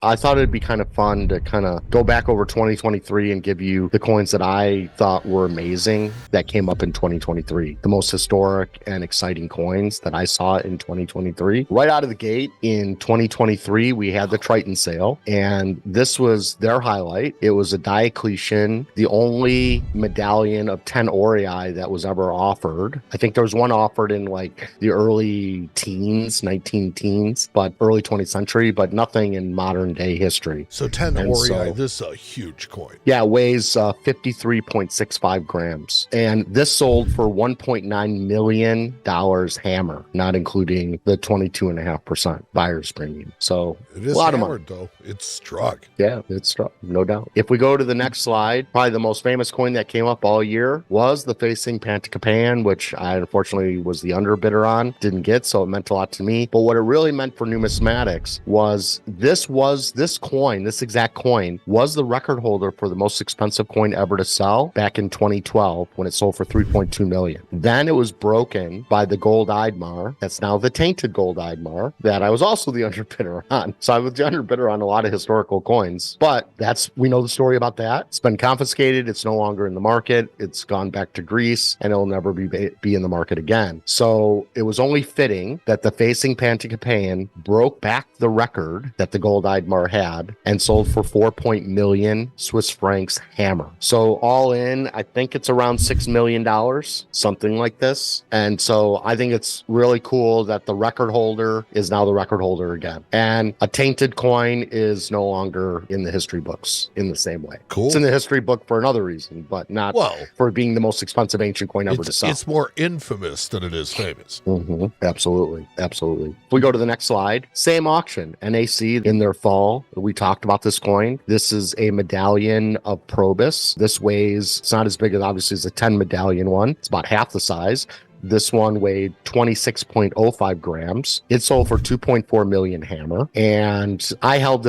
I thought it'd be kind of fun to kind of go back over 2023 and give you the coins that I thought were amazing that came up in 2023. The most historic and exciting coins that I saw in 2023. Right out of the gate in 2023, we had the Triton sale, and this was their highlight. It was a Diocletian, the only medallion of 10 Aurii that was ever offered. I think there was one offered in like the early teens, 19 teens, but early 20th century, but nothing in modern day history. So 10 Aurii, this is a huge coin. Yeah, it weighs 53.65 grams. And this sold for $1.9 million hammer, not including the 22.5% buyer's premium. So it is a lot hammered, of money. though. It's struck. Yeah, it's struck, no doubt. If we go to the next slide, probably the most famous coin that came up all year was the facing Panticapan, which I unfortunately was the underbidder on. Didn't get, so it meant a lot to me. But what it really meant for numismatics was this coin, this exact coin, was the record holder for the most expensive coin ever to sell back in 2012 when it sold for $3.2 million. Then it was broken by the Gold Idmar. That's now the tainted Gold Idmar that I was also the underbidder on. So I was the underbidder on a lot of historical coins, but we know the story about that. It's been confiscated. It's no longer in the market. It's gone back to Greece, and it'll never be in the market again. So it was only fitting that the facing Panticapan broke back the record that the Gold Idmar had and sold for 4 million Swiss francs hammer. So all in, I think it's around $6 million, something like this. And so I think it's really cool that the record holder is now the record holder again. And a tainted coin is no longer in the history books in the same way. Cool. It's in the history book for another reason, but not for being the most expensive ancient coin ever to sell. It's more infamous than it is famous. Mm-hmm. Absolutely. Absolutely. If we go to the next slide, same auction, NAC in their fall. We talked about this coin. This is a medallion of Probus. This weighs, it's not as big as obviously as a 10 medallion one. It's about half the size. This one weighed 26.05 grams. It sold for 2.4 million hammer. And I held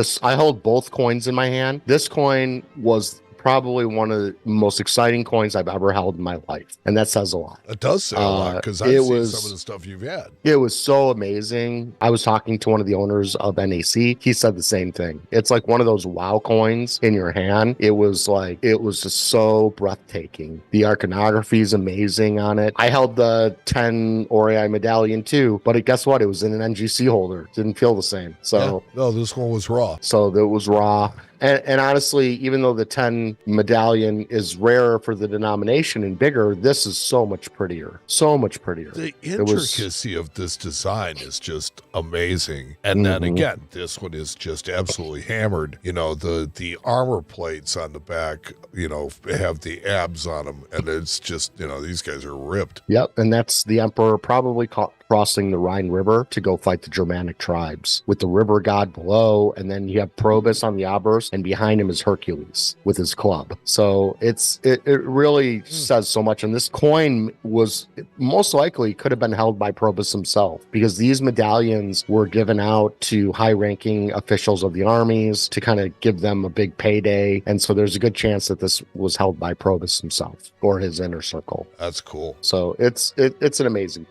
both coins in my hand. This coin was probably one of the most exciting coins I've ever held in my life. And that says a lot. It does say a lot because I've seen some of the stuff you've had. It was so amazing. I was talking to one of the owners of NAC. He said the same thing. It's like one of those wow coins in your hand. It was just so breathtaking. The iconography is amazing on it. I held the 10 Aurii medallion too, but guess what? It was in an NGC holder. Didn't feel the same. So no, this one was raw. So it was raw. And honestly, even though the 10 medallion is rarer for the denomination and bigger, this is so much prettier. So much prettier. The intricacy of this design is just amazing. And then again, this one is just absolutely hammered. You know, the armor plates on the back, have the abs on them. And it's just, these guys are ripped. Yep. And that's the emperor probably crossing the Rhine River to go fight the Germanic tribes with the river god below. And then you have Probus on the obverse, and behind him is Hercules with his club. So it really says so much. And this coin was most likely could have been held by Probus himself, because these medallions were given out to high-ranking officials of the armies to kind of give them a big payday. And so there's a good chance that this was held by Probus himself or his inner circle. That's cool. So it's an amazing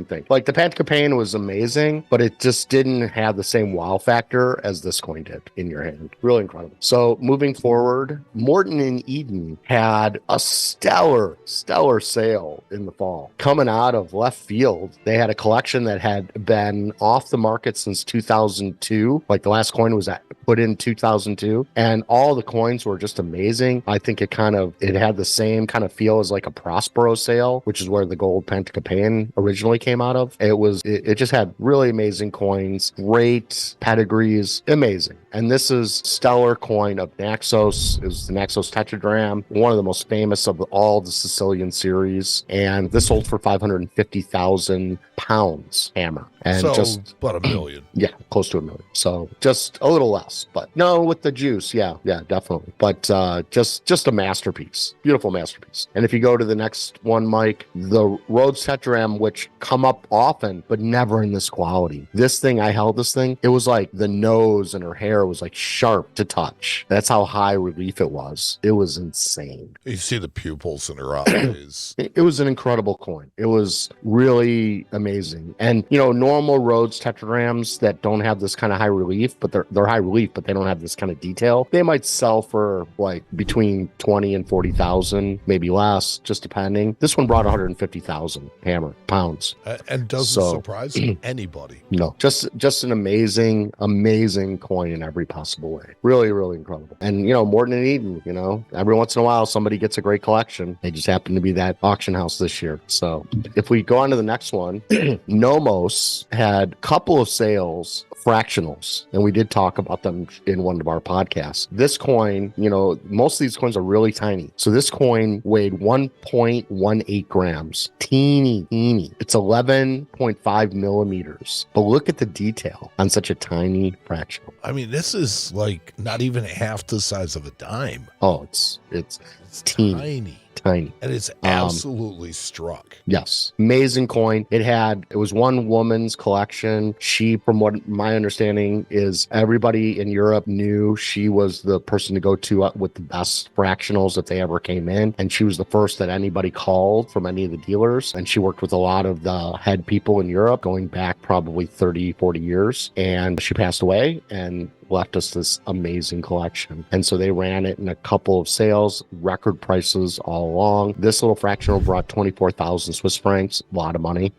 thing. Like the Panticapan was amazing, but it just didn't have the same wow factor as this coin did in your hand. Really incredible. So moving forward, Morton and Eden had a stellar sale in the fall. Coming out of left field, they had a collection that had been off the market since 2002. Like the last coin was put in 2002, and all the coins were just amazing. I think it had the same kind of feel as like a Prospero sale, which is where the gold Panticapan originally came out of. It just had really amazing coins, great pedigrees, amazing. And this is stellar coin of Naxos. It was the Naxos Tetradrachm, one of the most famous of all the Sicilian series. And this sold for 550,000 pounds hammer. And so just about $1 million. Yeah, close to $1 million. So just a little less, but no, with the juice. Yeah, definitely. But just a masterpiece, beautiful masterpiece. And if you go to the next one, Mike, the Rhodes Tetradrachm, which come up often, but never in this quality. I held this thing. It was like the nose and her hair hair was like sharp to touch. That's how high relief it was. It was insane. You see the pupils in her eyes. It was an incredible coin. It was really amazing. And, you know, normal Rhodes tetradrachms that don't have this kind of high relief, but they're high relief, but they don't have this kind of detail, they might sell for like between 20 and 40,000, maybe less, just depending. This one brought 150,000 hammer pounds. And doesn't surprise anybody. No, just an amazing coin in every possible way. Really, really incredible. And, you know, Morton and Eden, you know, every once in a while, somebody gets a great collection. They just happen to be that auction house this year. So if we go on to the next one, Nomos had a couple of sales, fractionals, and we did talk about them in one of our podcasts. This coin, you know, most of these coins are really tiny. So this coin weighed 1.18 grams. Teeny. It's 11.5 millimeters. But look at the detail on such a tiny fractional. I mean, this is like not even half the size of a dime. Oh, it's teeny. And it's absolutely struck. Yes. Amazing coin. It was one woman's collection. She, from what my understanding is, everybody in Europe knew she was the person to go to with the best fractionals if they ever came in. And she was the first that anybody called from any of the dealers. And she worked with a lot of the head people in Europe going back probably 30, 40 years. And she passed away and left us this amazing collection. And so they ran it in a couple of sales, record prices all along. This little fractional brought 24,000 Swiss francs. A lot of money.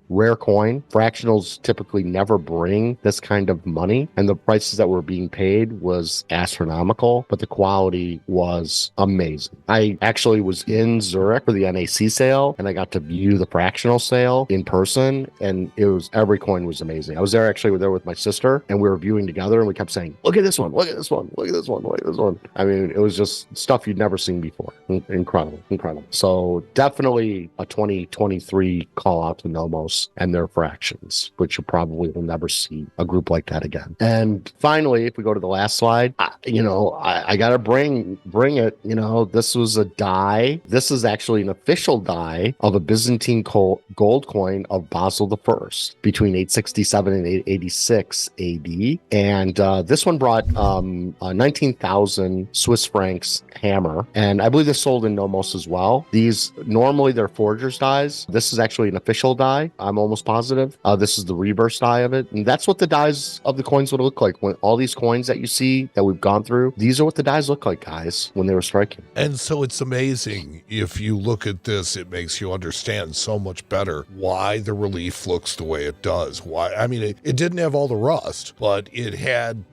Rare coin. Fractionals typically never bring this kind of money. And the prices that were being paid was astronomical, but the quality was amazing. I actually was in Zurich for the NAC sale, and I got to view the fractional sale in person, and every coin was amazing. I was there with my sister, and we were viewing together, and we kept saying, look at this one, look at this one, look at this one, look at this one. I mean, it was just stuff you'd never seen before. Incredible. So definitely a 2023 call out to Nomos and their fractions, which you probably will never see a group like that again. And finally, if we go to the last slide, I gotta bring it. You know, this was a die. This is actually an official die of a Byzantine gold coin of Basil I between 867 and 886 AD. And this one brought 19,000 Swiss francs hammer. And I believe this sold in Nomos as well. These, normally they're forger's dies. This is actually an official die. I'm almost positive. This is the reverse die of it. And that's what the dies of the coins would look like. When all these coins that you see that we've gone through, these are what the dies look like, guys, when they were striking. And so it's amazing. If you look at this, it makes you understand so much better why the relief looks the way it does. Why? I mean, it didn't have all the rust, but it had,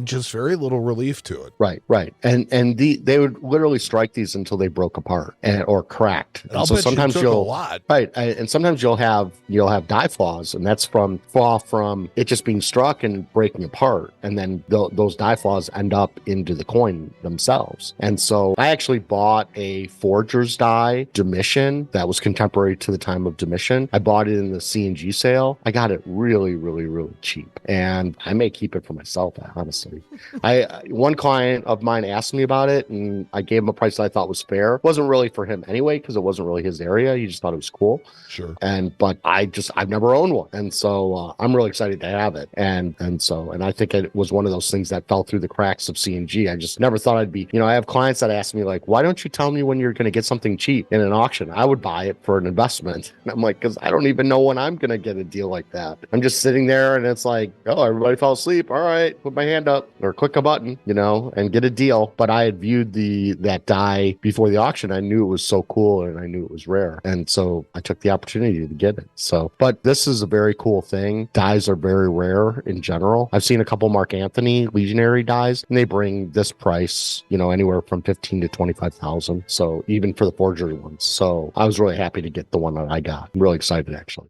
just very little relief to it. Right. And they would literally strike these until they broke apart or cracked. And so sometimes you'll a lot. Right. And sometimes you'll have die flaws, and that's from it just being struck and breaking apart. And then those die flaws end up into the coin themselves. And so I actually bought a forger's die Domitian that was contemporary to the time of Domitian. I bought it in the C&G sale. I got it really, really, really cheap. And I may keep it for myself, honestly. One client of mine asked me about it, and I gave him a price that I thought was fair. It wasn't really for him anyway, because it wasn't really his area. He just thought it was cool. Sure. But I've never owned one. And so I'm really excited to have it. And I think it was one of those things that fell through the cracks of C&G. I just never thought I'd be, I have clients that ask me like, why don't you tell me when you're going to get something cheap in an auction? I would buy it for an investment. And I'm like, because I don't even know when I'm going to get a deal like that. I'm just sitting there and it's like, oh, everybody fell asleep. All right, put my hand up or click a button, and get a deal. But I had viewed that die before the auction. I knew it was so cool and I knew it was rare. And so I took the opportunity to get it. So, but this is a very cool thing. Dies are very rare in general. I've seen a couple Mark Anthony Legionary dies, and they bring this price, anywhere from 15 to 25,000. So even for the forgery ones. So I was really happy to get the one that I got. I'm really excited, actually.